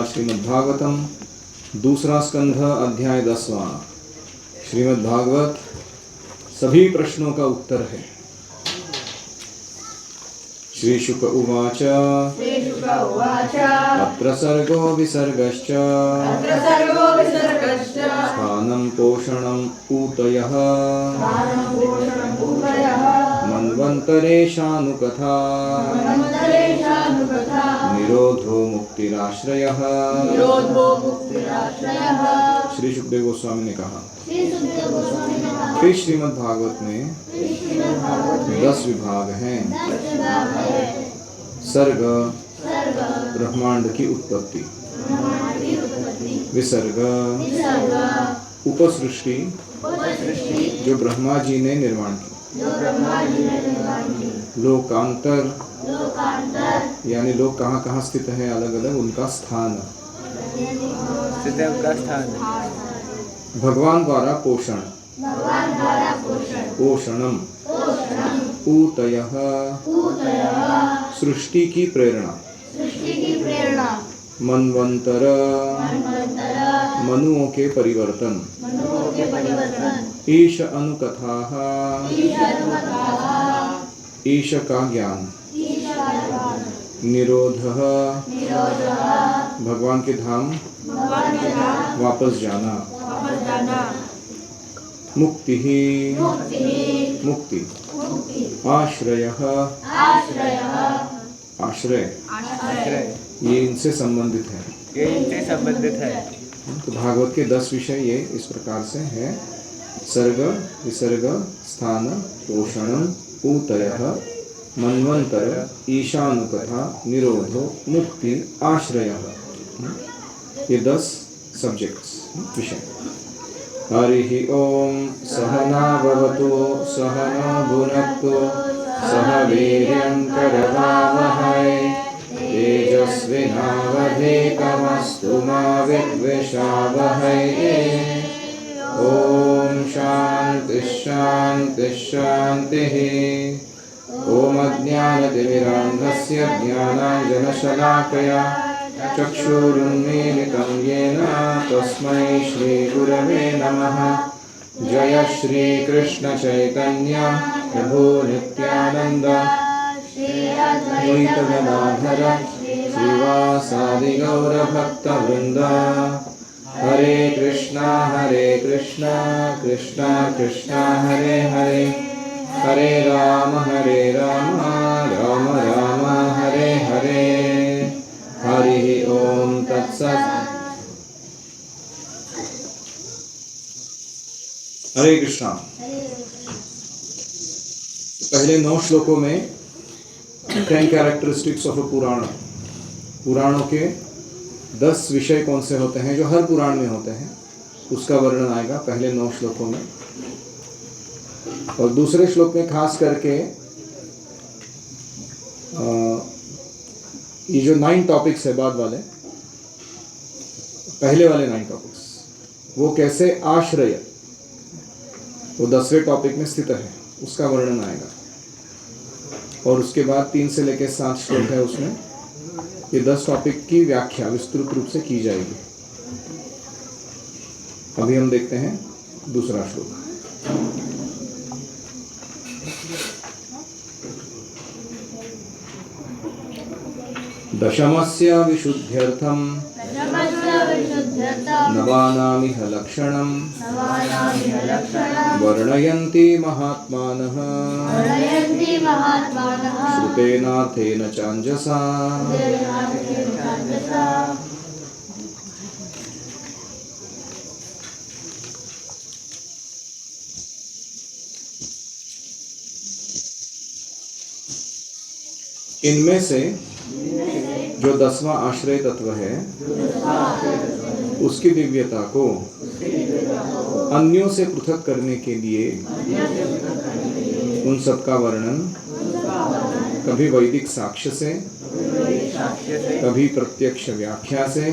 श्रीमद्भागवतम दूसरा स्कंध अध्याय 10वां। श्रीमद्भागवत सभी प्रश्नों का उत्तर है। श्री शुक उवाच अत्र सर्गो विसर्गश्च स्थानं पोषणं पूतयः मन्वन्तरेशानुकथा निरोधो मुक्तिराश्रयः। श्री सुखदेव गोस्वामी ने कहा कि श्रीमद् भागवत में 10 विभाग हैं। सर्ग ब्रह्मांड की उत्पत्ति, विसर्ग उपसृष्टि जो ब्रह्मा जी ने निर्माण की, लोकांतर यानी लोग कहाँ कहाँ स्थित है, अलग अलग उनका स्थान, भगवान द्वारा पोषण, पोषणम पूतयः सृष्टि की प्रेरणा, मन्वंतर मनुओं के परिवर्तन, ईश अनुकथाः ईश का ज्ञान, निरोधः भगवान के धाम वापस जाना, मुक्ति ही मुक्ति, आश्रयः आश्रय ये इनसे संबंधित है। तो भागवत के 10 विषय ये इस प्रकार से है। सर्ग विसर्ग स्थान पोषणम पूतयः मन्वंतर ईशानुकथा निरोधो मुक्ति आश्रयः। ये 10 सब्जेक्ट्स विषय। हरि ओम सहना भवतु सहनो भुनक्तु सह वीर्यं करवावहै तेजस्विनावधीतमस्तु मा विद्विषावहै। ओम शांति शांति शांतिः। ओम अज्ञानतिमिरान्धस्य ज्ञानाञ्जनशलाकया चक्षुरुन्मीलितं येन तस्मै श्रीगुरवे नमः। जय श्री कृष्ण चैतन्य प्रभु नित्यानंद द्वैत गदाधर श्रीवासादि गौर भक्तवृंद। हरे कृष्णा कृष्णा कृष्णा हरे हरे, हरे राम राम राम हरे हरे। हरि ओम तत्सत्। हरे कृष्णा। पहले 9 श्लोकों में 10 कैरेक्टरिस्टिक्स ऑफ अ पुराण, पुराणों के 10 विषय कौन से होते हैं जो हर पुराण में होते हैं, उसका वर्णन आएगा पहले 9 श्लोकों में। और दूसरे श्लोक में खास करके ये जो 9 टॉपिक्स है बाद वाले, पहले वाले 9 टॉपिक्स वो कैसे आश्रय वो 10वें टॉपिक में स्थित है, उसका वर्णन आएगा। और उसके बाद 3 से लेकर 7 श्लोक है, उसमें ये 10 टॉपिक की व्याख्या विस्तृत रूप से की जाएगी। अभी हम देखते हैं दूसरा श्लोक। दशमस्य विशुद्ध्यर्थं नवानामिह लक्षणं वर्णयन्ति महात्मानः श्रुतेनार्थेन चाञ्जसा। इनमें से जो 10वां आश्रय तत्व है उसकी दिव्यता को अन्यों से पृथक करने के लिए उन सब का वर्णन कभी वैदिक साक्ष्य से, कभी प्रत्यक्ष व्याख्या से,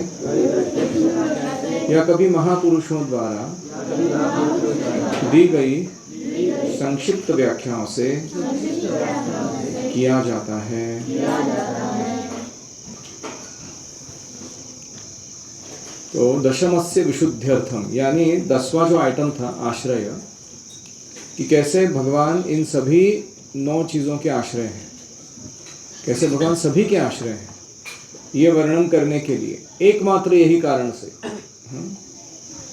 या कभी महापुरुषों द्वारा दी गई संक्षिप्त व्याख्याओं से किया जाता है। तो दशमस्य विशुद्ध्यर्थम, यानी 10वां जो आइटम था आश्रय, कि कैसे भगवान इन सभी 9 चीज़ों के आश्रय हैं, कैसे भगवान सभी के आश्रय हैं, ये वर्णन करने के लिए एकमात्र यही कारण से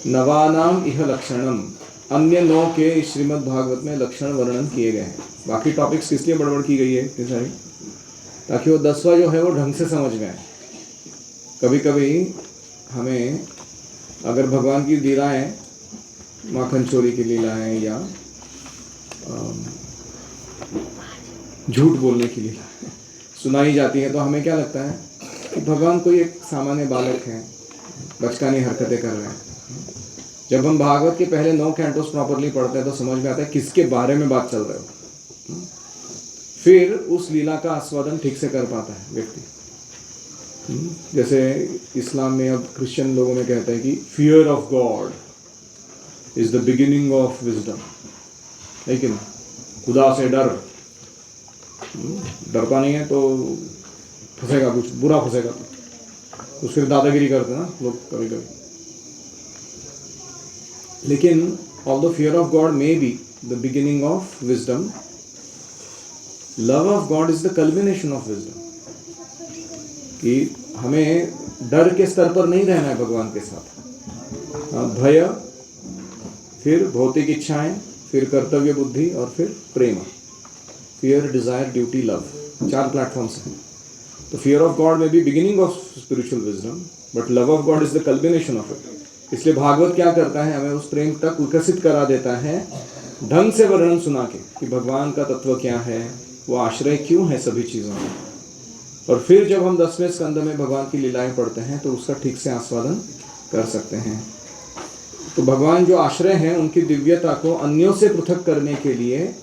नवानाम इह लक्षणम, अन्य 9 के इस श्रीमद् भागवत में लक्षण वर्णन किए गए हैं। बाकी टॉपिक्स किस लिए बड़बड़ की गई है इतनी सारी, ताकि वो 10वां जो है वो ढंग से समझ में आए। कभी कभी हमें अगर भगवान की लीलाएं, माखन चोरी की लीलाएं या झूठ बोलने की लीलाएं सुनाई जाती है, तो हमें क्या लगता है कि भगवान कोई एक सामान्य बालक है, बचकानी हरकतें कर रहे हैं। जब हम भागवत के पहले 9 कैंटोस प्रॉपरली पढ़ते हैं तो समझ में आता है किसके बारे में बात चल रहे हो। फिर उस लीला का आस्वादन ठीक से कर पाता है व्यक्ति। जैसे इस्लाम में अब क्रिश्चियन लोगों में कहते हैं कि fear of God is the beginning of wisdom, लेकिन खुदा से डर, डरता नहीं है तो फंसेगा, कुछ बुरा फंसेगा, तो फिर दादागिरी करते हैं ना लोग कभी कभी। लेकिन although fear of God may be the beginning of wisdom, love of God is the culmination of wisdom. कि हमें डर के स्तर पर नहीं रहना है भगवान के साथ। भय, फिर भौतिक इच्छाएं, फिर कर्तव्य बुद्धि और फिर प्रेम। Fear, desire, duty, love, 4 platforms हैं। तो फियर ऑफ गॉड में भी beginning of spiritual wisdom, but love of God is the combination of it. इसलिए भागवत क्या करता है, हमें उस प्रेम तक विकसित करा देता है ढंग से वर्णन सुना के कि भगवान का तत्व क्या है, वो आश्रय क्यों है सभी चीज़ों में। और फिर जब हम 10वें स्कंद में भगवान की लीलाएं पढ़ते हैं तो उसका ठीक से आस्वादन कर सकते हैं। तो भगवान जो आश्रय हैं उनकी दिव्यता को अन्यों से पृथक करने के लिए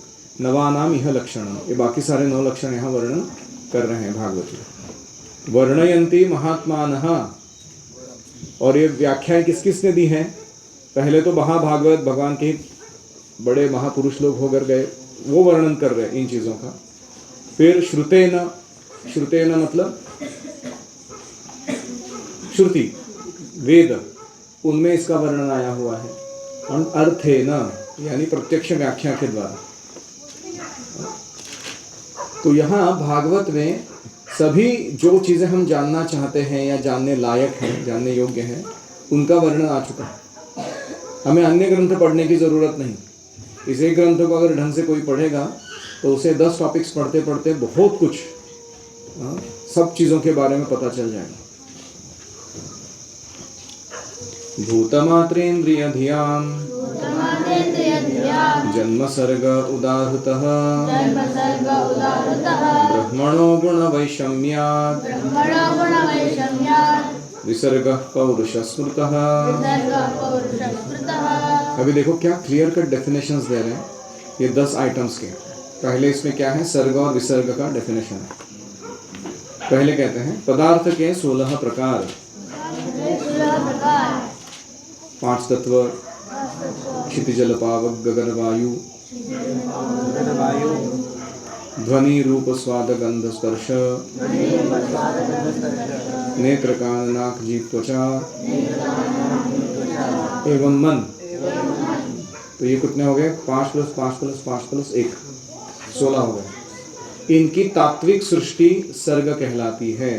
नवानाम यह लक्षण, ये बाकी सारे 9 लक्षण यहाँ वर्णन कर रहे हैं भागवत में। वर्णयंती महात्मानः, और ये व्याख्याएं किस किस ने दी हैं? पहले तो महाभागवत, भगवान के बड़े महापुरुष लोग होकर गए, वो वर्णन कर रहे हैं इन चीज़ों का। फिर श्रुतेन, श्रुतेन मतलब श्रुति, वेद, उनमें इसका वर्णन आया हुआ है। और अर्थेन, यानी प्रत्यक्ष व्याख्या के द्वारा। तो यहाँ भागवत में सभी जो चीज़ें हम जानना चाहते हैं या जानने लायक हैं, जानने योग्य हैं, उनका वर्णन आ चुका है। हमें अन्य ग्रंथ पढ़ने की ज़रूरत नहीं। इस एक ग्रंथ को अगर ढंग से कोई पढ़ेगा तो उसे 10 टॉपिक्स पढ़ते पढ़ते बहुत कुछ सब चीज़ों के बारे में पता चल जाएगा। भूतमात्रेन्द्रिय धियाम जन्म सर्ग उदाहृतः ब्रह्मणो गुण वैषम्यात् विसर्गः पौरुष स्मृतः। अभी देखो क्या क्लियर कट डेफिनेशंस दे रहे हैं ये 10 आइटम्स के। पहले इसमें क्या है, सर्ग और विसर्ग का डेफिनेशन है। पहले कहते हैं पदार्थ के 16 प्रकार, 5 तत्व, क्षितिजल पावक गगन वायु, ध्वनि रूप स्वाद गंध स्पर्श, नेत्र कान नाक जीभ त्वचा एवं मन। तो ये कितने हो गए? 5 + 5 + 5 + 1, 16 हो गए। इनकी तात्विक सृष्टि सर्ग कहलाती है।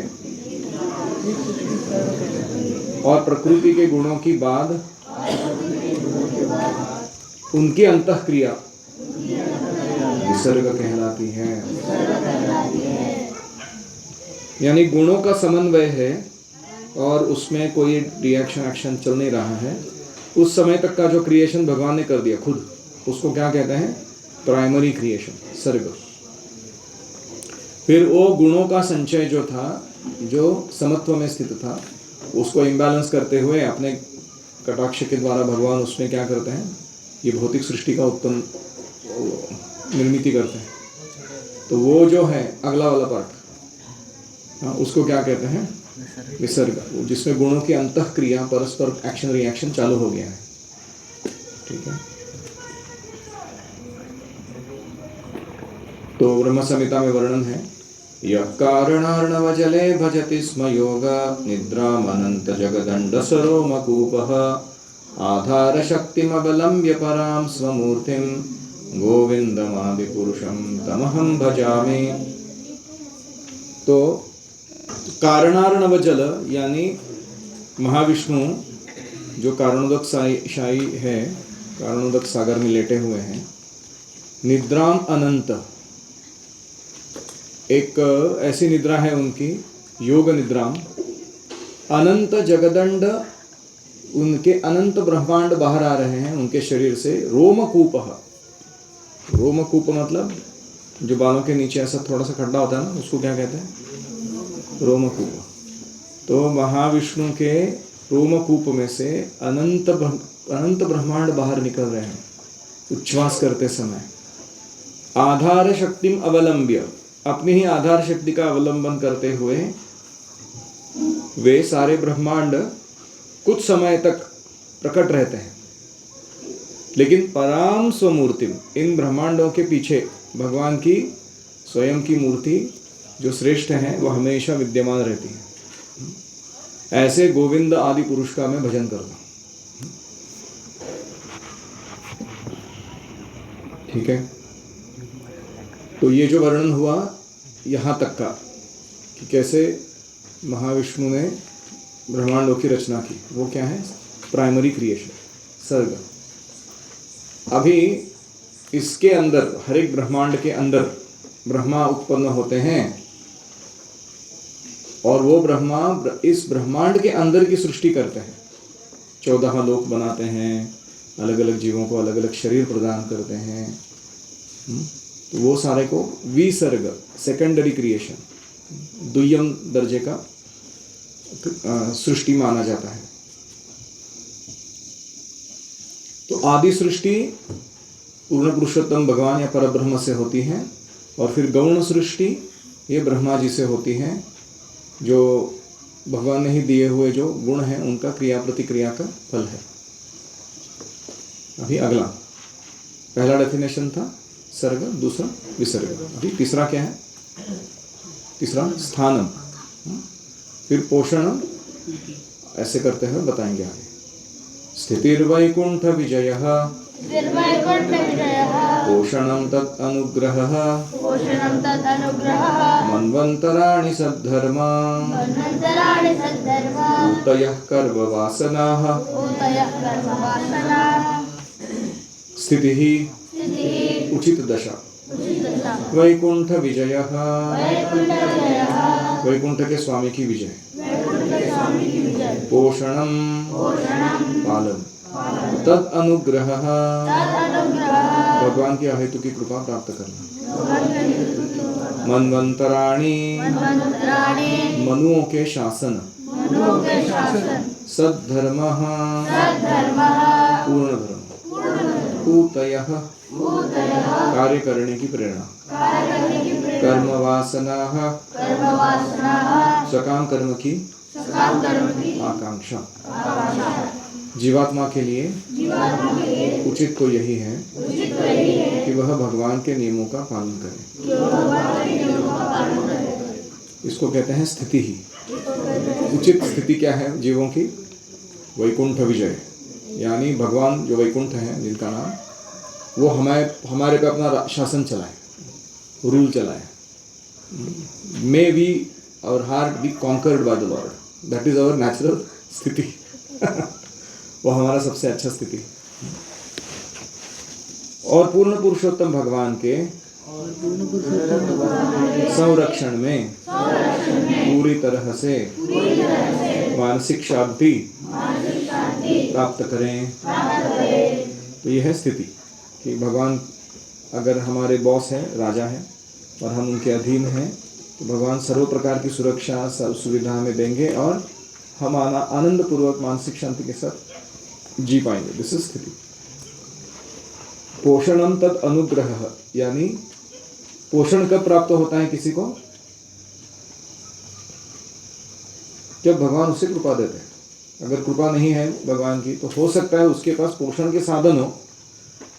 और प्रकृति के गुणों की बाद उनकी अंतःक्रिया विसर्ग कहलाती है। यानी गुणों का समन्वय है और उसमें कोई रिएक्शन एक्शन चल नहीं रहा है। उस समय तक का जो क्रिएशन भगवान ने कर दिया खुद, उसको क्या कहते हैं? प्राइमरी क्रिएशन, सर्ग। फिर वो गुणों का संचय जो था, जो समत्व में स्थित था, उसको इम्बैलेंस करते हुए अपने कटाक्ष के द्वारा भगवान उसमें क्या करते हैं, ये भौतिक सृष्टि का उत्पन्न निर्मिति करते हैं। तो वो जो है अगला वाला पार्ट, उसको क्या कहते हैं? विसर्ग, जिसमें गुणों की अंतःक्रिया, परस्पर एक्शन रिएक्शन चालू हो गया है। ठीक है। तो ब्रह्म संहिता में वर्णन है यः कारणार्णवजले भजति स्म योग निद्रामनन्तजगदण्डसरोमकूपः आधारशक्तिमवलम्ब्य परां स्वमूर्तिं गोविन्दमादिपुरुषं तमहं भजामि। तो कारणार्णव जल यानी महाविष्णु जो कारणोदक शाही है, कारणोदक सागर में लेटे हुए हैं। निद्राम अनंत, एक ऐसी निद्रा है उनकी, योग निद्राम। अनंत जगदंड, उनके अनंत ब्रह्मांड बाहर आ रहे हैं उनके शरीर से। रोमकूप, रोमकूप मतलब जो बालों के नीचे ऐसा थोड़ा सा खड्डा होता है ना, उसको क्या कहते हैं? रोमकूप। तो महाविष्णु के रोमकूप में से अनंत ब्रह्मांड बाहर निकल रहे हैं उच्छ्वास करते समय। आधार शक्तिम अवलंब्य, अपनी ही आधार शक्ति का अवलंबन करते हुए वे सारे ब्रह्मांड कुछ समय तक प्रकट रहते हैं। लेकिन पराम स्वमूर्तिम, इन ब्रह्मांडों के पीछे भगवान की स्वयं की मूर्ति जो श्रेष्ठ है वह हमेशा विद्यमान रहती है। ऐसे गोविंद आदि पुरुष का मैं भजन करता हूँ। ठीक है, तो ये जो वर्णन हुआ यहाँ तक का कि कैसे महाविष्णु ने ब्रह्मांडों की रचना की, वो क्या है? प्राइमरी क्रिएशन, सर्ग। अभी इसके अंदर, हर एक ब्रह्मांड के अंदर ब्रह्मा उत्पन्न होते हैं और वो ब्रह्मा इस ब्रह्मांड के अंदर की सृष्टि करते हैं। 14 लोक बनाते हैं, अलग अलग जीवों को अलग अलग शरीर प्रदान करते हैं। तो वो सारे को विसर्ग, सेकेंडरी क्रिएशन, द्वितीय दर्जे का सृष्टि माना जाता है। तो आदि सृष्टि पूर्ण पुरुषोत्तम भगवान या परब्रह्म से होती है, और फिर गौण सृष्टि ये ब्रह्मा जी से होती है, जो भगवान ने ही दिए हुए जो गुण हैं उनका क्रिया प्रतिक्रिया का फल है। अभी अगला, पहला डेफिनेशन था सर्ग, दूसरा विसर्ग। अभी तीसरा क्या है? तीसरा स्थानम, फिर पोषणम, ऐसे करते हुए बताएंगे आगे। स्थितिर्वैकुंठ विजयः, पोषणं तत् अनुग्रहः, मन्वन्तराणि सद्धर्मा, ऊतयः कर्मवासनाः। स्थितिः उचित दशा, वैकुंठ विजयः, वैकुंठ के स्वामी की विजय, पोषणम पालन, तद अनुग्रह भगवान की अहेतु की कृपा प्राप्त करना, मनवंतराणि मनुओं के शासन, सद्धर्म पूर्ण धर्म, ऊतयः कार्य करने की प्रेरणा, कर्म वासना सकाम कर्म की आकांक्षा। जीवात्मा के लिए उचित तो यही है कि वह भगवान के नियमों का पालन करे। इसको कहते हैं स्थिति ही। उचित स्थिति क्या है जीवों की? वैकुंठ विजय, यानी भगवान जो वैकुंठ है जिनका नाम, वो हमारे पे अपना शासन चलाए, रूल चलाए। May we our heart be conquered by the Lord, that is our natural स्थिति। वो हमारा सबसे अच्छा स्थिति। और पूर्ण पुरुषोत्तम भगवान के संरक्षण में पूरी तरह से मानसिक शांति प्राप्त करें। तो यह है स्थिति कि भगवान अगर हमारे बॉस हैं, राजा हैं, और हम उनके अधीन हैं, तो भगवान सर्व प्रकार की सुरक्षा सब सुविधा हमें देंगे और हम आनंद पूर्वक मानसिक शांति के साथ जी पाएंगे। दिस इज स्थिति। पोषणम तत् अनुग्रह, यानी पोषण कब प्राप्त होता है किसी को? जब भगवान उसे कृपा देते हैं। अगर कृपा नहीं है भगवान की, तो हो सकता है उसके पास पोषण के साधन हो,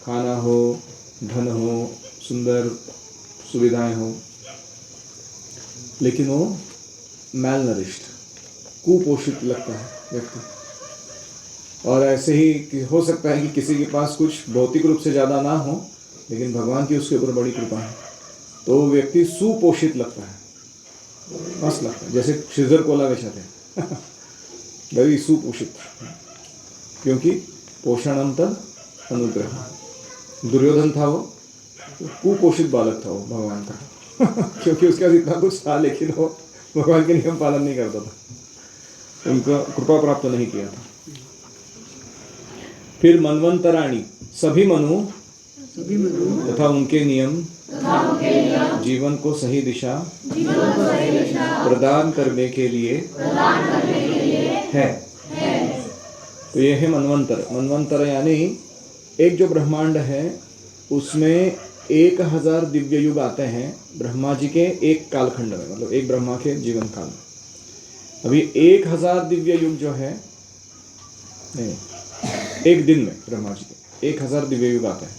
खाना हो, धन हो, सुंदर सुविधाएं हो, लेकिन वो मैलनरिश्ड, कुपोषित लगता है व्यक्ति। और ऐसे ही हो सकता है कि किसी के पास कुछ भौतिक रूप से ज़्यादा ना हो, लेकिन भगवान की उसके ऊपर बड़ी कृपा है, तो वो व्यक्ति सुपोषित लगता है, मस्त लगता है, जैसे श्रीधर कोला बेचाते वेरी सुपोषित, क्योंकि पोषणांतर अनुग्रह। दुर्योधन था वो कुपोषित बालक था वो भगवान का क्योंकि उसके पास इतना कुछ था, लेकिन वो भगवान के नियम पालन नहीं करता था, उनको कृपा प्राप्त नहीं किया था। फिर मनवंतराणी, सभी मनु तथा उनके नियम जीवन को सही दिशा प्रदान करने के लिए है। तो ये है मनवंतर। मनवंतर यानी एक जो ब्रह्मांड है उसमें 1000 दिव्य युग आते हैं ब्रह्मा जी के एक कालखंड में, मतलब एक ब्रह्मा के जीवन काल में। अभी 1000 दिव्य युग जो है, नहीं, एक दिन में ब्रह्मा जी के 1000 दिव्य युग आते हैं।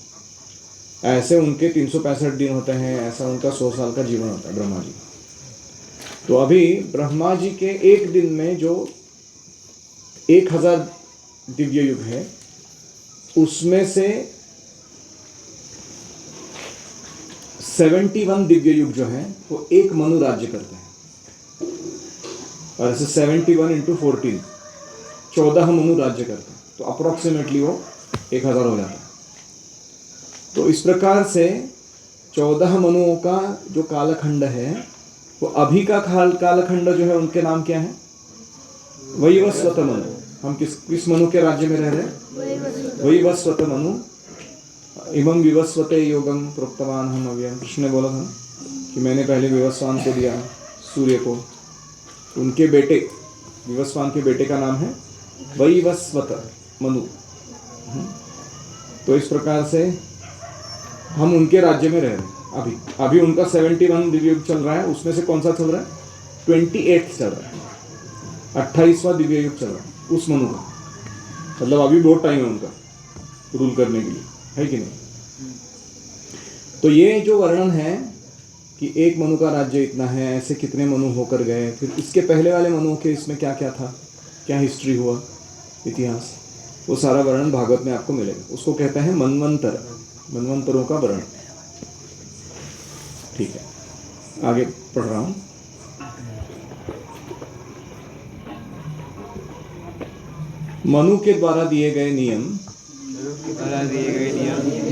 ऐसे उनके 365 दिन होते हैं, ऐसा उनका 100 साल का जीवन होता है ब्रह्मा जी। तो अभी ब्रह्मा जी के एक दिन में जो 1000 दिव्य युग है, उसमें से 71 दिव्य युग जो है वो एक मनु राज्य करते हैं। और ऐसे 71 इंटू 14, 14 मनु राज्य करते हैं, तो अप्रोक्सीमेटली वो 1000 हो जाता है। तो इस प्रकार से 14 मनुओं का जो कालखंड है, वो अभी का कालखंड जो है उनके नाम क्या है? वैवस्वत मनु। हम किस मनु के राज्य में रह रहे हैं? वैवस्वत मनु। इमं विवस्वते योगम प्रोक्तवान हम अव्ययम। कृष्ण ने बोला था कि मैंने पहले विवस्वान को दिया, सूर्य को। उनके बेटे, विवस्वान के बेटे का नाम है वैवस्वत मनु। तो इस प्रकार से हम उनके राज्य में रह रहे हैं। अभी उनका 71 दिव्य युग चल रहा है, उसमें से कौन सा चल रहा है? 28 चल रहा है, 28वां दिव्य युग चल रहा है उस मनु का। मतलब अभी बहुत टाइम है उनका रूल करने के लिए, है कि नहीं? तो ये जो वर्णन है कि एक मनु का राज्य इतना है, ऐसे कितने मनु होकर गए, फिर इसके पहले वाले मनुओं के इसमें क्या क्या था, क्या हिस्ट्री हुआ, इतिहास, वो सारा वर्णन भागवत में आपको मिलेगा। उसको कहते हैं मनवंतर, मनवंतरों का वर्णन। ठीक है, आगे पढ़ रहा हूं। मनु के द्वारा दिए गए नियम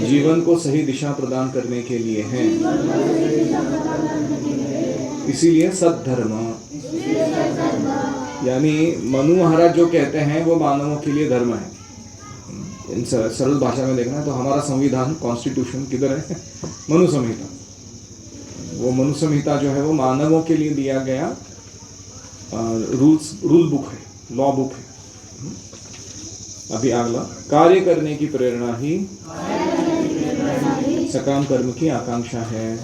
जीवन को सही दिशा प्रदान करने के लिए हैं, इसीलिए सद्धर्म, यानी मनु महाराज जो कहते हैं वो मानवों के लिए धर्म है। इन सरल भाषा में देखना है तो हमारा संविधान, कॉन्स्टिट्यूशन किधर है? मनु संहिता। वो मनु संहिता जो है वो मानवों के लिए दिया गया रूल बुक है, लॉ बुक है। अभी अगला, कार्य करने की प्रेरणा ही सकाम कर्म की आकांक्षा है।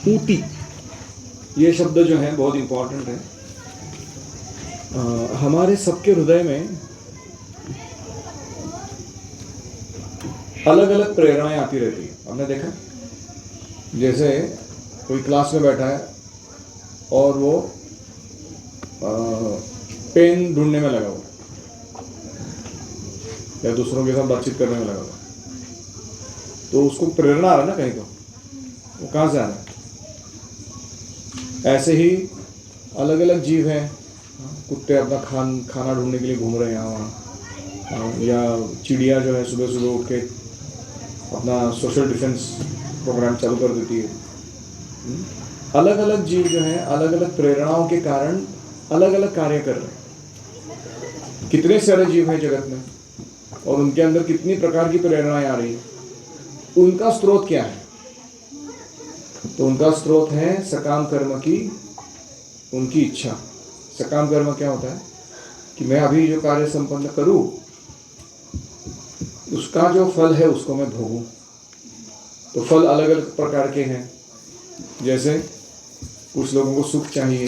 ऊटी, ये शब्द जो है बहुत इंपॉर्टेंट है। हमारे सबके हृदय में अलग अलग प्रेरणाएं आती रहती है। आपने देखा, जैसे कोई क्लास में बैठा है और वो पेन ढूंढने में लगा हुआ या दूसरों के साथ बातचीत करने में लगा हुआ, तो उसको प्रेरणा आ रहा है ना कहीं, तो वो कहाँ से आ रहा है? ऐसे ही अलग अलग जीव हैं, कुत्ते अपना खाना ढूंढने के लिए घूम रहे हैं यहाँ वहाँ, या चिड़िया जो है सुबह सुबह उठ के अपना सोशल डिफेंस प्रोग्राम चालू कर देती है। अलग अलग जीव जो हैं अलग अलग प्रेरणाओं के कारण अलग अलग कार्य कर रहे हैं। कितने सारे जीव हैं जगत में और उनके अंदर कितनी प्रकार की प्रेरणाएं आ रही है। उनका स्रोत क्या है? तो उनका स्रोत है सकाम कर्म की उनकी इच्छा। सकाम कर्म क्या होता है कि मैं अभी जो कार्य संपन्न करूं उसका जो फल है उसको मैं भोगूं। तो फल अलग अलग प्रकार के हैं, जैसे कुछ लोगों को सुख चाहिए,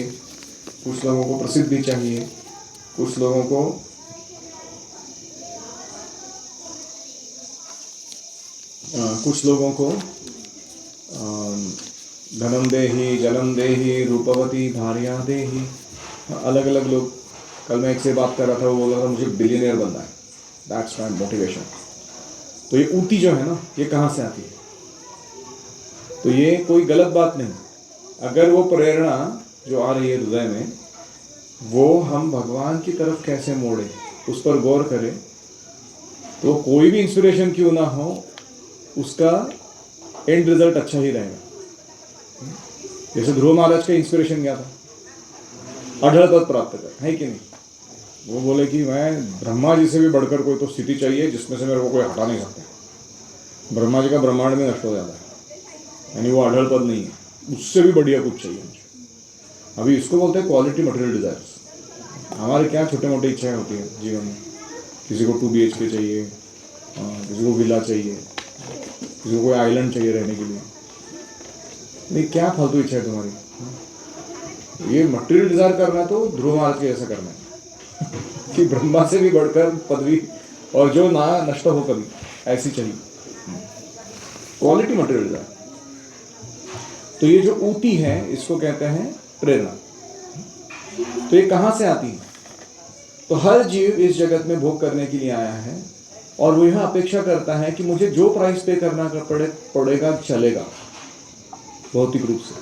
कुछ लोगों को प्रसिद्धि चाहिए, कुछ लोगों को धनम देही, जलम देही, रूपवती भार्या देही। अलग अलग लोग, कल मैं एक से बात कर रहा था, वो बोल रहा था मुझे बिलियनियर बनना है, दैट्स माई मोटिवेशन। तो ये ऊती जो है ना, ये कहाँ से आती है? तो ये कोई गलत बात नहीं। अगर वो प्रेरणा जो आ रही है हृदय में, वो हम भगवान की तरफ कैसे मोड़े, उस पर गौर करें, तो कोई भी इंस्पिरेशन क्यों ना हो, उसका एंड रिजल्ट अच्छा ही रहेगा। जैसे ध्रुव महाराज का इंस्पिरेशन क्या था? अढ़ल पद प्राप्त कर, है कि नहीं? वो बोले कि मैं ब्रह्मा जी से भी बढ़कर कोई तो स्थिति चाहिए जिसमें से मेरे को कोई हटा नहीं सकता। ब्रह्मा जी का ब्रह्मांड में नष्ट हो जाता है, यानी वो अढ़ल पद नहीं है, उससे भी बढ़िया कुछ चाहिए मुझे। अभी इसको बोलते हैं क्वालिटी मटेरियल डिजायर्स। हमारे क्या छोटे मोटे इच्छाएं होती हैं जीवन में, किसी को 2 BHK चाहिए, किसी को विला चाहिए, किसी को कोई आइलैंड चाहिए रहने के लिए। नहीं, क्या फालतू इच्छा है तुम्हारी? ये मटेरियल डिजायर करना है तो ध्रुव महाराज के ऐसा करना है कि ब्रह्मा से भी बढ़कर पदवी, और जो ना नष्ट हो कभी, ऐसी चाहिए क्वालिटी मटेरियल डिजायर। तो ये जो ऊती है, इसको कहते हैं प्रेरणा। तो ये कहाँ से आती है? तो हर जीव इस जगत में भोग करने के लिए आया है, और वो यह अपेक्षा करता है कि मुझे जो प्राइस पे करना पड़ेगा चलेगा भौतिक रूप से,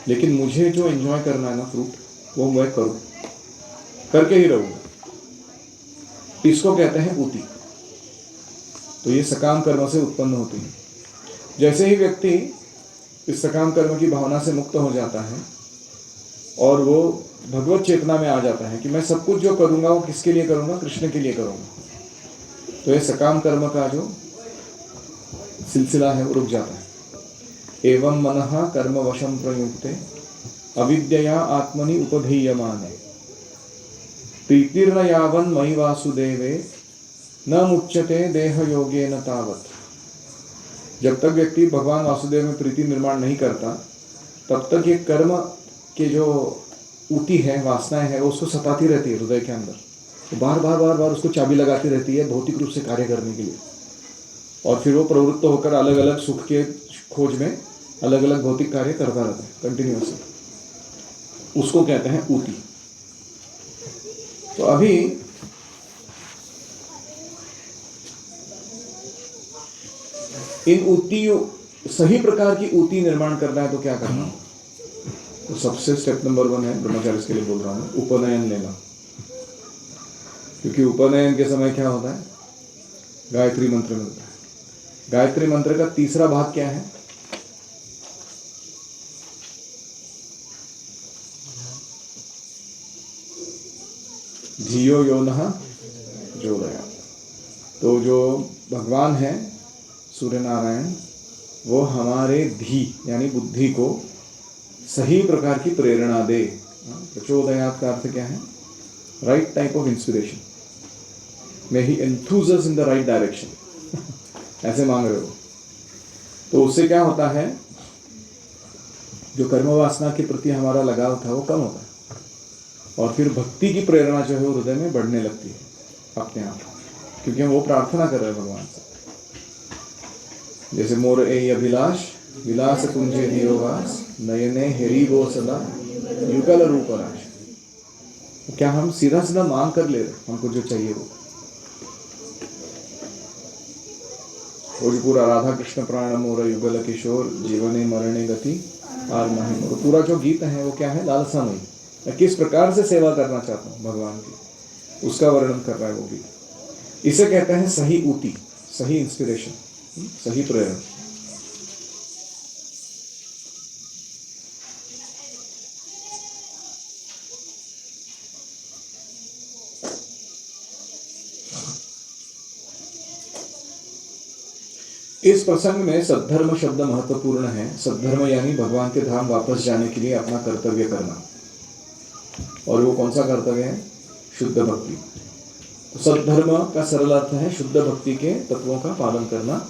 लेकिन मुझे जो एंजॉय करना है ना फ्रूट, वो मैं करूँ, करके ही रहूँगा। इसको कहते हैं ऊती। तो ये सकाम कर्म से उत्पन्न होती है। जैसे ही व्यक्ति इस सकाम कर्म की भावना से मुक्त हो जाता है और वो भगवत चेतना में आ जाता है कि मैं सब कुछ जो करूँगा वो किसके लिए करूँगा? कृष्ण के लिए करूँगा। तो ये सकाम कर्म का जो सिलसिला है वो रुक जाता है। एवं मनः कर्म वशम प्रयुक्ते अविद्यया आत्मनि उपधीयमाने प्रीतिर्न यावन् मयि वासुदेवे न मुच्यते देह योगेन तावत्। जब तक व्यक्ति भगवान वासुदेव में प्रीति निर्माण नहीं करता, तब तक ये कर्म के जो ऊती है, वासनाएं है, वो उसको सताती रहती है हृदय के अंदर। तो बार बार बार बार उसको चाबी लगाती रहती है भौतिक रूप से कार्य करने के लिए, और फिर वो प्रवृत्त होकर अलग अलग सुख के खोज में अलग अलग भौतिक कार्य करता रहता है कंटिन्यूअसली। उसको कहते हैं ऊती। तो अभी इन ऊतियों, सही प्रकार की ऊती निर्माण करना है तो क्या करना है? तो सबसे स्टेप नंबर 1 है, ब्रह्मचारी के लिए बोल रहा हूँ, उपनयन लेना। क्योंकि उपनयन के समय क्या होता है? गायत्री मंत्र मिलता है। गायत्री मंत्र का तीसरा भाग क्या है? धियो यो नः जोदया। तो जो भगवान है सूर्य नारायण, वो हमारे धी यानी बुद्धि को सही प्रकार की प्रेरणा दे। प्रचोदयात का अर्थ क्या है? Right type of inspiration. May he enthuse us in the right direction. ऐसे मांग रहे हो तो उससे क्या होता है? जो कर्म वासना के प्रति हमारा लगाव था वो कम होता है, और फिर भक्ति की प्रेरणा जो है वो हृदय में बढ़ने लगती है अपने आप, क्योंकि हम वो प्रार्थना कर रहे हैं भगवान से। जैसे मोर ए अभिलाष विलास कुंजे निरोवास नयने हेरी गो सदा युगल रूप राश। तो क्या हम सीधा सीधा मांग कर ले रहे हमको जो चाहिए वो जो पूरा राधा कृष्ण प्राण मोर युगल किशोर जीवने मरणे गति आर नहीं। और पूरा जो गीत है वो क्या है? लालसा नहीं, मैं किस प्रकार से सेवा करना चाहता हूँ भगवान की, उसका वर्णन कर रहा है वो गीत। इसे कहते हैं सही ऊती, सही इंस्पिरेशन, सही प्रेरणा। इस प्रसंग में सद्धर्म शब्द महत्वपूर्ण है। सद्धर्म यानी भगवान के धाम वापस जाने के लिए अपना कर्तव्य करना, और वो कौन सा कर्तव्य है? शुद्ध भक्ति। तो सद्धर्म का सरल अर्थ है शुद्ध भक्ति के तत्वों का पालन करना।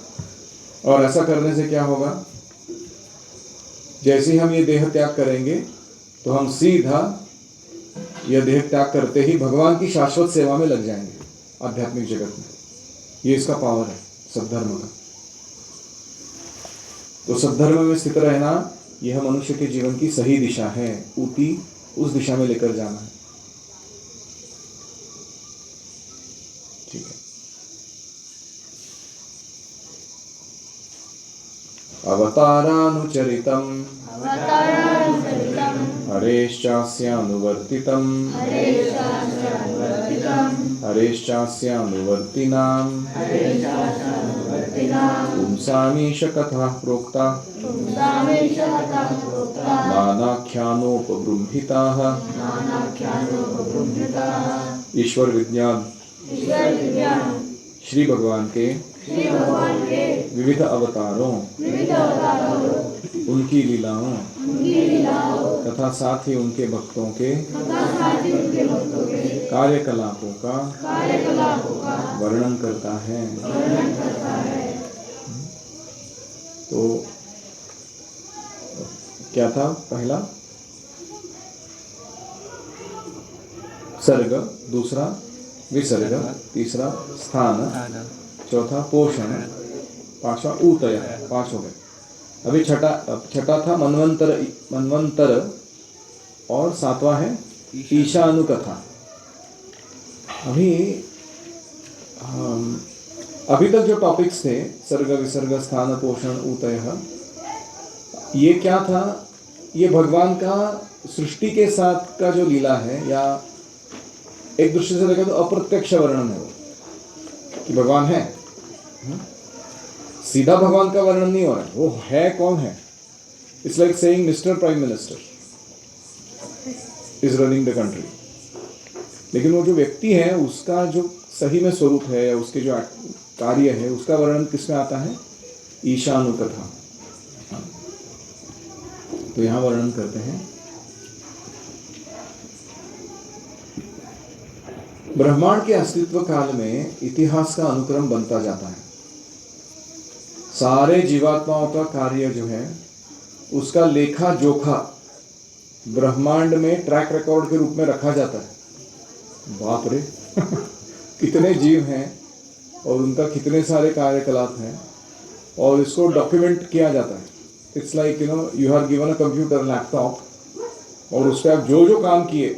और ऐसा करने से क्या होगा? जैसे ही हम ये देह त्याग करेंगे तो हम सीधा यह देह त्याग करते ही भगवान की शाश्वत सेवा में लग जाएंगे आध्यात्मिक जगत में। ये इसका पावर है सद्धर्म का। तो सद्धर्म में स्थित रहना यह मनुष्य के जीवन की सही दिशा है, ऊटी उस दिशा में लेकर जाना है। ठीक है। अवतारानुचरितम् हरेश्चास्यानुवर्तितम् हरेश्चास्यानुवर्तिनाम् पुंसामीश कथा प्रोक्ता नानाख्यानोपबृंहिताः। ईश्वर विज्ञान श्री भगवान के विविध अवतारों, उनकी लीलाओं तथा साथ ही उनके भक्तों के कार्यकलापों का वर्णन करता है। तो क्या था? पहला सर्ग, दूसरा विसर्ग, तीसरा स्थान, चौथा पोषण, पांचवा ऊतय। 5 हो गए। अभी छठा था मनवंतर और 7वां है ईशानुकथा। अभी तक जो टॉपिक्स थे, सर्ग, विसर्ग, स्थान, पोषण, ऊतय, ये क्या था? ये भगवान का सृष्टि के साथ का जो लीला है, या एक दृष्टि से देखा तो अप्रत्यक्ष वर्णन है कि भगवान है। सीधा भगवान का वर्णन नहीं हो रहा है, वो है, कौन है। It's like saying mister prime minister is running the country. लेकिन वो जो व्यक्ति है, उसका जो सही में स्वरूप है, या उसके जो कार्य है, उसका वर्णन किसमें आता है? ईशानुकथा। तो यहां वर्णन करते हैं। ब्रह्मांड के अस्तित्व काल में इतिहास का अनुक्रम बनता जाता है। सारे जीवात्माओं का कार्य जो है, उसका लेखा जोखा ब्रह्मांड में ट्रैक रिकॉर्ड के रूप में रखा जाता है। बाप रे कितने जीव हैं और उनका कितने सारे कार्यकलाप हैं, और इसको डॉक्यूमेंट किया जाता है। It's like you are given a computer, laptop, और उस पर आप जो जो काम किए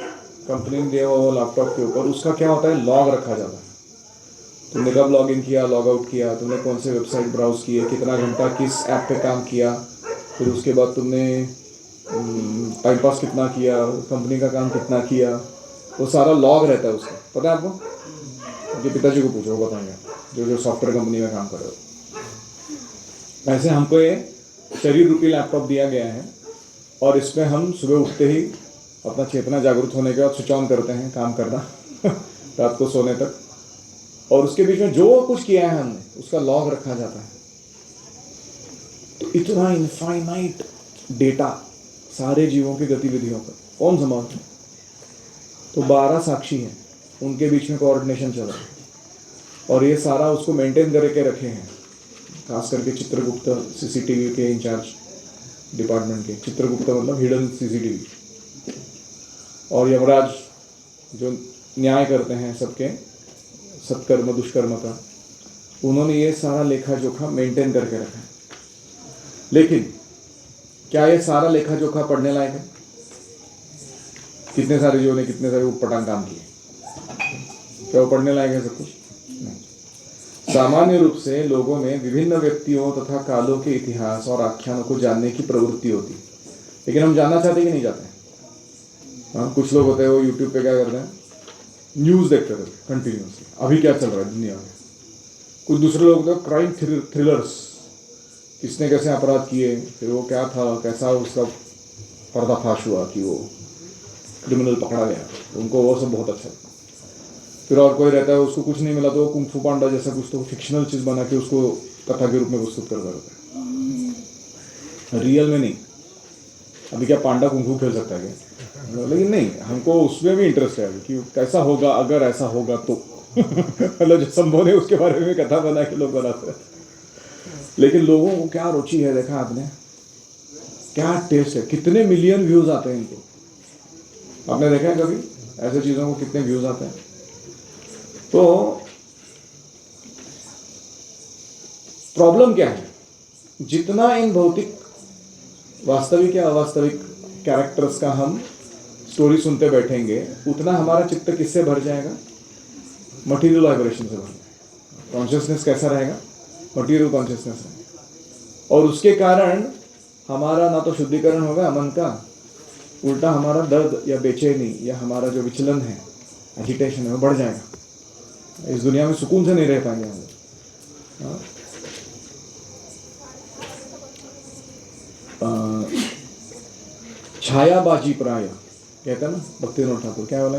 कंपनी ने दिया वो लैपटॉप के ऊपर, उसका क्या होता है? लॉग रखा जाता है। तुमने कब लॉग इन किया, लॉग आउट किया, तुमने कौन से वेबसाइट ब्राउज किए, कितना घंटा किस ऐप पे काम किया, फिर उसके बाद तुमने टाइम पास कितना किया, कंपनी का काम कितना किया, वो सारा लॉग रहता है उसका। पता है आपको? आपके पिताजी को पूछो, वो बताएंगे, जो सॉफ्टवेयर कंपनी में काम कर रहे हो। ऐसे हमको ये शरीर रूपी लैपटॉप दिया गया है, और इसमें हम सुबह उठते ही अपना चेतना जागृत होने के बाद स्विच ऑन करते हैं काम करना रात को सोने तक, और उसके बीच में जो कुछ किया है हमने, उसका लॉग रखा जाता है। तो इतना इनफाइनाइट डेटा सारे जीवों की गतिविधियों का कौन संभालता है? तो 12 साक्षी हैं, उनके बीच में कोऑर्डिनेशन चल रहा है, और ये सारा उसको मेंटेन करके रखे हैं। खास करके चित्रगुप्त सीसीटीवी के इंचार्ज डिपार्टमेंट के, चित्रगुप्त मतलब हिडन सीसीटीवी, और यमराज जो न्याय करते हैं सबके सत्कर्म दुष्कर्म का, उन्होंने ये सारा लेखा जोखा मेंटेन करके रखा है। लेकिन क्या ये सारा लेखा जोखा पढ़ने लायक है? कितने सारे जीवों ने कितने सारे उटपटांग काम किए, क्या वो पढ़ने लायक है सब कुछ? नहीं। सामान्य रूप से लोगों में विभिन्न व्यक्तियों तथा कालों के इतिहास और आख्यानों को जानने की प्रवृत्ति होती है, लेकिन हम जानना चाहते कि नहीं चाहते? हाँ, कुछ लोग होते हैं वो यूट्यूब पे क्या करते हैं, न्यूज़ देखते रहते कंटिन्यूसली, अभी क्या चल रहा है दुनिया में। कुछ दूसरे लोग तो क्राइम थ्रिलर्स, किसने कैसे अपराध किए, फिर वो क्या था, कैसा उसका पर्दाफाश हुआ कि वो क्रिमिनल पकड़ा गया, उनको वो सब बहुत अच्छा लगता है। फिर और कोई रहता है उसको कुछ नहीं मिला तो वो कुंग फू पांडा जैसा कुछ तो फिक्शनल चीज़ बना के उसको कथा के रूप में प्रस्तुत करता रहता है, रियल में नहीं। अभी क्या पांडा कुंग फू खेल सकता है क्या? लेकिन नहीं, हमको उसमें भी इंटरेस्ट है कि कैसा होगा अगर ऐसा होगा तो मतलब जो संभव है उसके बारे में कथा बना के लोग बनाते हैं। लेकिन लोगों को क्या रुचि है, देखा आपने, क्या टेस्ट है, कितने मिलियन व्यूज आते हैं इनको। आपने देखा है कभी ऐसे चीज़ों को कितने व्यूज आते हैं? तो प्रॉब्लम क्या है, जितना इन भौतिक वास्तविक या अवास्तविक कैरेक्टर्स का हम स्टोरी सुनते बैठेंगे, उतना हमारा चित्त किससे भर जाएगा? मटीरियल वाइब्रेशन से भर जाएगा। कॉन्शियसनेस कैसा रहेगा? मटीरियल कॉन्शियसनेस रहेगा। और उसके कारण हमारा ना तो शुद्धिकरण होगा मन का, उल्टा हमारा दर्द या बेचैनी या हमारा जो विचलन है, एजिटेशन है, वो बढ़ जाएगा। इस दुनिया में सुकून से नहीं रह पाएंगे हम लोग। छायाबाजी प्राय कहते हैं ना भक्तिविनोद ठाकुर, क्या बोला?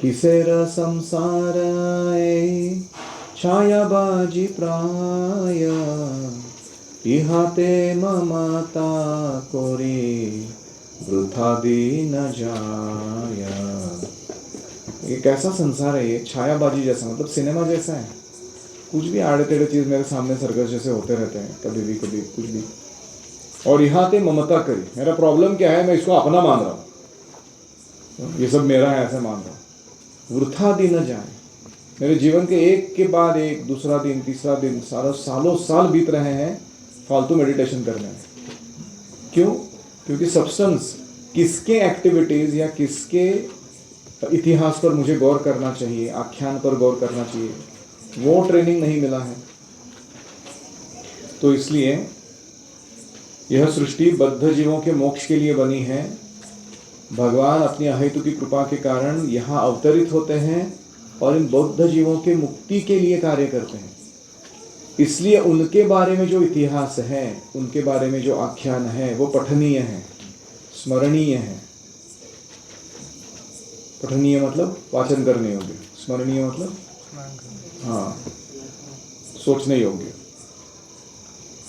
किसेर संसार छायाबाजी प्राय इहाते ममता कोरी वृथा दीन जाया। ये कैसा संसार है? ये छायाबाजी जैसा, मतलब सिनेमा जैसा है। कुछ भी आड़े टेढ़े चीज मेरे सामने सर्कस जैसे होते रहते हैं, कभी भी कुछ भी। और यहाँ पे ममता करी, मेरा प्रॉब्लम क्या है, मैं इसको अपना मान रहा हूँ, ये सब मेरा है ऐसे मान रहा हूँ। वृथा दिन जाए, मेरे जीवन के एक के बाद एक, दूसरा दिन, तीसरा दिन, सालों साल बीत रहे हैं फालतू मेडिटेशन करने में। क्यों? क्योंकि सब्सटेंस, किसके एक्टिविटीज या किसके इतिहास पर मुझे गौर करना चाहिए, आख्यान पर गौर करना चाहिए, वो ट्रेनिंग नहीं मिला है। तो इसलिए यह सृष्टि बद्ध जीवों के मोक्ष के लिए बनी है। भगवान अपनी अहेतु की कृपा के कारण यहाँ अवतरित होते हैं और इन बौद्ध जीवों के मुक्ति के लिए कार्य करते हैं। इसलिए उनके बारे में जो इतिहास है, उनके बारे में जो आख्यान है, वो पठनीय है, स्मरणीय है। पठनीय मतलब वाचन करने योग्य, स्मरणीय मतलब हाँ, सोचने योग्य।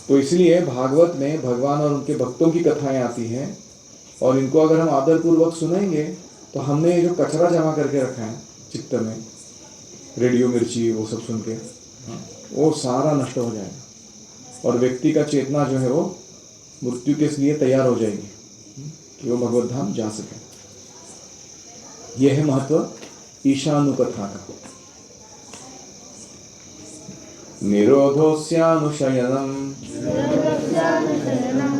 तो इसलिए भागवत में भगवान और उनके भक्तों की कथाएं आती हैं, और इनको अगर हम आदरपूर्वक सुनेंगे तो हमने जो कचरा जमा करके रखा है चित्त में, रेडियो मिर्ची वो सब सुन के, वो सारा नष्ट हो जाएगा और व्यक्ति का चेतना जो है वो मृत्यु के लिए तैयार हो जाएगी कि वो भगवत धाम जा सके। यह है महत्व ईशानुकथा का। निरोधोस्यानुशयनम्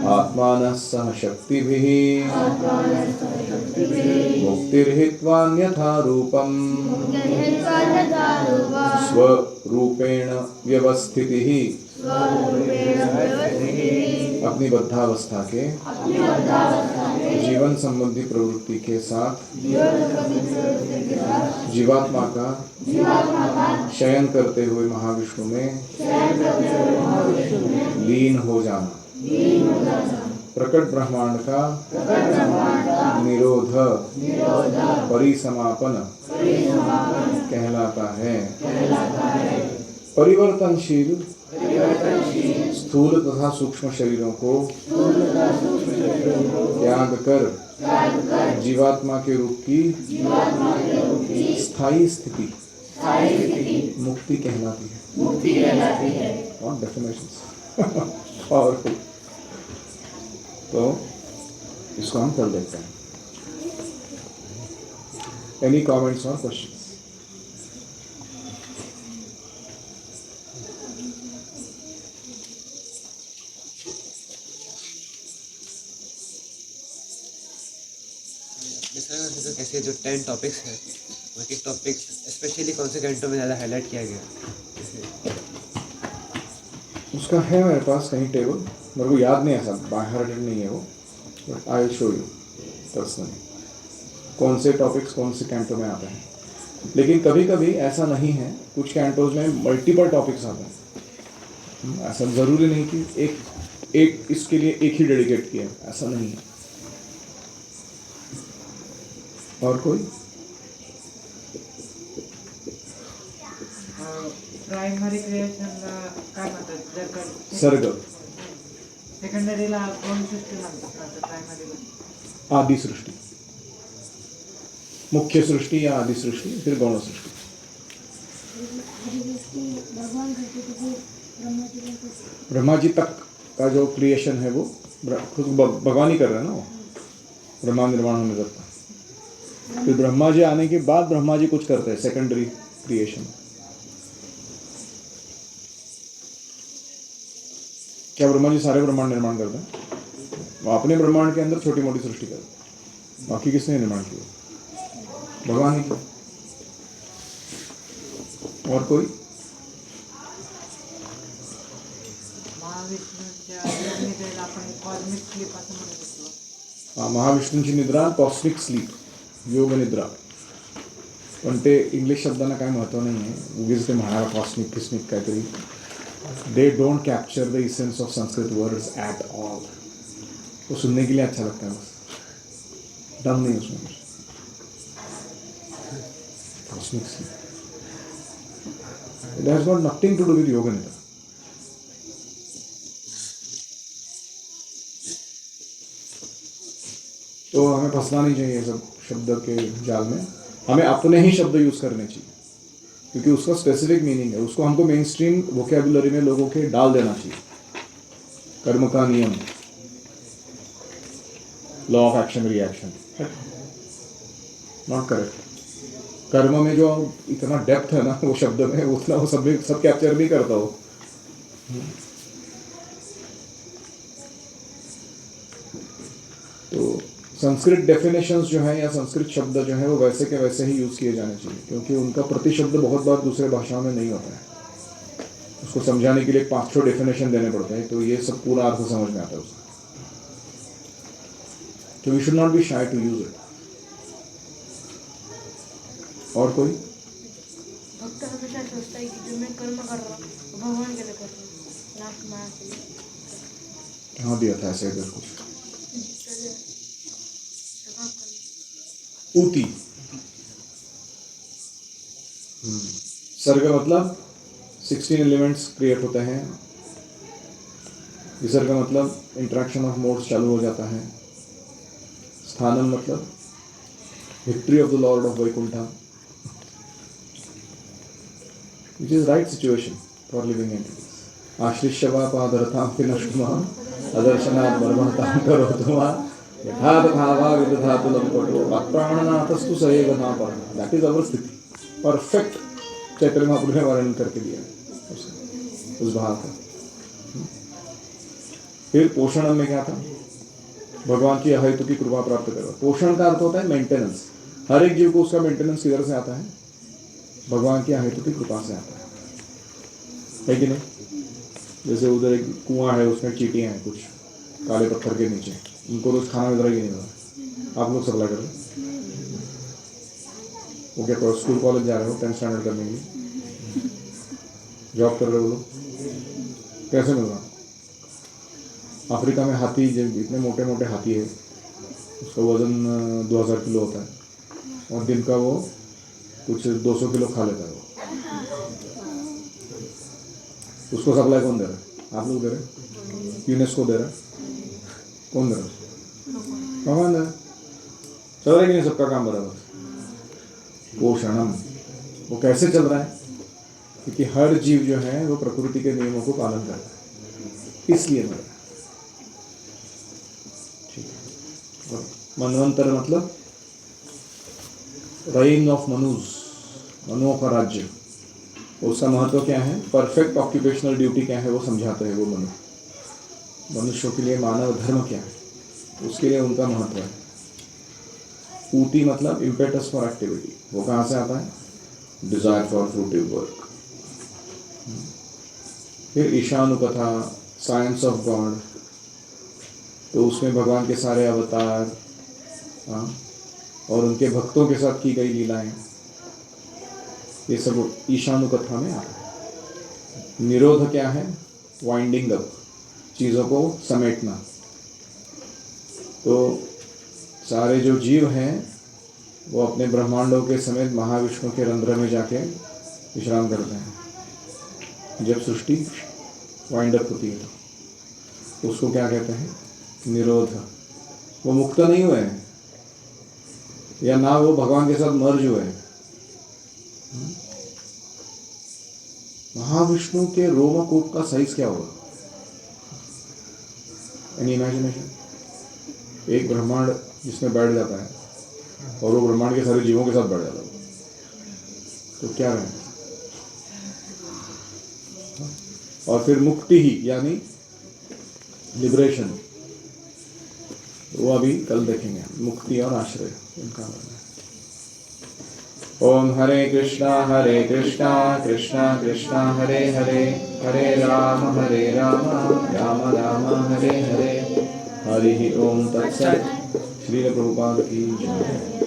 आत्मानः सह शक्तिभिः मुक्तिर्हित्वान्यथा रूपम् स्वरूपेण व्यवस्थितिः। अपनी बद्धावस्था के जीवन संबंधी प्रवृत्ति के साथ जीवात्मा का शयन करते हुए महाविष्णु में लीन हो जाना प्रकट ब्रह्मांड का निरोध परिसमापन कहलाता है। परिवर्तनशील स्थूल तथा सूक्ष्म शरीरों को त्याग कर जीवात्मा के रूप की स्थायी स्थिति मुक्ति कहलाती है। और डेफिनेशंस पावरफुल। तो इसको हम कर देते हैं। एनी कमेंट्स और क्वेश्चंस? कैसे जो 10 टॉपिक्स हैं, बाकी टॉपिक्स स्पेशली कौन से कैंटो में ज़्यादा हाईलाइट किया गया? उसका है मेरे पास कहीं टेबल, मेरे को याद नहीं है, सब बाहर नहीं है वो, but I will show you personally कौन से टॉपिक्स कौन से कैंटो में आते हैं। लेकिन कभी कभी ऐसा नहीं है, कुछ कैंटोज में मल्टीपल टॉपिक्स आते हैं। ऐसा ज़रूरी नहीं कि एक इसके लिए एक ही डेडिकेट किया, ऐसा नहीं है। और कोई? प्राइमरी क्रिएशन काय म्हणतात जर का सर्ग सेकंडरीला कोण सृष्टी म्हणतात प्राइमरीला? आदि सृष्टि, मुख्य सृष्टि या आदि सृष्टि, फिर गौण सृष्टि। ब्रह्मा जी तक का जो क्रिएशन है वो खुद भगवान ही कर रहे हैं ना, वो ब्रह्मा निर्माण होने तक। फिर ब्रह्मा जी आने के बाद ब्रह्मा जी कुछ करते हैं, सेकेंडरी क्रिएशन। क्या ब्रह्मा जी सारे ब्रह्मांड निर्माण करते हैं? वो अपने ब्रह्मांड के अंदर छोटी मोटी सृष्टि करते हैं, बाकी किसने निर्माण किया? भगवान ही किया। और कोई? महाविष्णूच्या योगनिद्रेला आपण कॉस्मिक स्लीप असं म्हणत असतो. महाविष्णूंची निद्रा कॉस्मिक स्लीप, योग निद्रा. पण ते इंग्लिश शब्दांना काय महत्त्व नाही आहे, उगीच ते म्हणाला कॉस्मिक किस्मिक काहीतरी. They don't capture the essence of Sanskrit words at all. वो सुनने के लिए अच्छा लगता है, बस दम नहीं उसमें. Cosmic sleep, it has got nothing to do with yoga nidra. तो हमें फंसना नहीं चाहिए सब शब्द के जाल में. हमें अपने ही शब्द यूज़ करने चाहिए, क्योंकि उसका स्पेसिफिक मीनिंग है. उसको हमको मेन स्ट्रीम वोकेबुलरी में लोगों के डाल देना चाहिए. कर्म का नियम, law of action reaction, not correct. कर्म में जो इतना डेप्थ है ना वो शब्द में, उतना वो सब कैप्चर नहीं करता हो. तो संस्कृत डेफिनेशंस जो है या संस्कृत शब्द जो है वो वैसे के वैसे ही यूज़ किए जाने चाहिए, क्योंकि उनका प्रतिशब्द बहुत बार दूसरे भाषाओं में नहीं होता है. उसको समझाने के लिए 5-6 डेफिनेशन देने पड़ते हैं, तो ये सब पूरा अर्थ समझ में आता है उसका. तो we should not be shy to use it. और कोई? भक्त हमेशा सोचता है कि जो मैं कर्म कर रहा हूँ वो भगवान के लिए कर रहा हूँ, ना कि माया के लिए. हाँ दिया था ऐसे इधर कुछ. ऊती. सर्ग मतलब 16 एलिमेंट्स क्रिएट होते हैं. विसर्ग मतलब इंट्रैक्शन ऑफ मोड्स चालू हो जाता है. स्थानम मतलब victory of the Lord of Vaikuntha, which is right situation for living entities. आश्लिष्यवा पादरथां विनष्टुमा अदर्शनात् परमहतां करोतुमा यथा तथा वा विदधातु लंपटो अप्राणनाथस्तु स एव नापरः. दैट इज अवर स्थिति. परफेक्ट चैतन्य महाप्रभु ने वर्णन करके दिया उस भाव का. फिर पोषण में क्या था? भगवान की अहेतु की कृपा प्राप्त करो. पोषण का अर्थ होता है मेंटेनेंस. हर एक जीव को उसका मेंटेनेंस किधर से आता है? भगवान की अहेतु की कृपा से आता है कि नहीं? जैसे उधर एक कुआं है, उसमें चींटियां हैं कुछ काले पत्थर के नीचे, उनको रोज खाना मिल रहा है कि नहीं मिल रहा? आप लोग सप्लाई कर रहे हैं. वो क्या करो, स्कूल कॉलेज जा रहे हो 10th स्टैंडर्ड करने के लिए, जॉब कर रहे हो लोग, कैसे मिल रहा? अफ्रीका में हाथी, जब इतने मोटे मोटे हाथी है, उसका वज़न 2000 किलो होता है और दिन का वो कुछ 200 किलो खा लेता है वो. उसको सप्लाई कौन दे रहा है? आप लोग दे रहे हैं? यूनेस्को दे रहा है? कौन दे रहा है? भगवान दे रहा है. चल रहा है कि नहीं सबका काम बराबर? पोषणम. वो कैसे चल रहा है? क्योंकि हर जीव जो है वो प्रकृति के नियमों को पालन करता है, इसलिए मर रहा है. ठीक है. मनवंतर मतलब रेन ऑफ मनुज, मनुओं का राज्य. उसका महत्व क्या है? परफेक्ट ऑक्यूपेशनल ड्यूटी क्या है वो समझाते हैं वो मनु. मनुष्यों के लिए मानव धर्म क्या है, उसके लिए उनका महत्व है. ऊती मतलब इम्पेटस फॉर एक्टिविटी. वो कहाँ से आता है? Desire for fruitive work. फिर ईशानुकथा, साइंस ऑफ गॉड. तो उसमें भगवान के सारे अवतार और उनके भक्तों के साथ की गई लीलाएं, ये सब ईशानुकथा में आता है. निरोध क्या है? वाइंडिंग अप, चीज़ों को समेटना. तो सारे जो जीव हैं वो अपने ब्रह्मांडों के समेत महाविष्णु के रंध्र में जाके विश्राम करते हैं. जब सृष्टि वाइंड अप होती है तो उसको क्या कहते हैं? निरोध. वो मुक्त नहीं हुए हैं या ना वो भगवान के साथ मर्ज हुए हैं. महाविष्णु के रोमकूप का साइज क्या होगा? Any imagination? एक ब्रह्मांड जिसमें बैठ जाता है और वो ब्रह्मांड के सारे जीवों के साथ बैठ जाता है, तो क्या है? और फिर मुक्ति ही, यानी लिबरेशन, वो अभी कल देखेंगे। मुक्ति और आश्रय इनका वर्णन। ओम हरे कृष्णा कृष्णा कृष्णा हरे हरे, हरे राम राम राम हरे हरे, हरि ओम तत्सत्। श्रील प्रभुपाद की जय।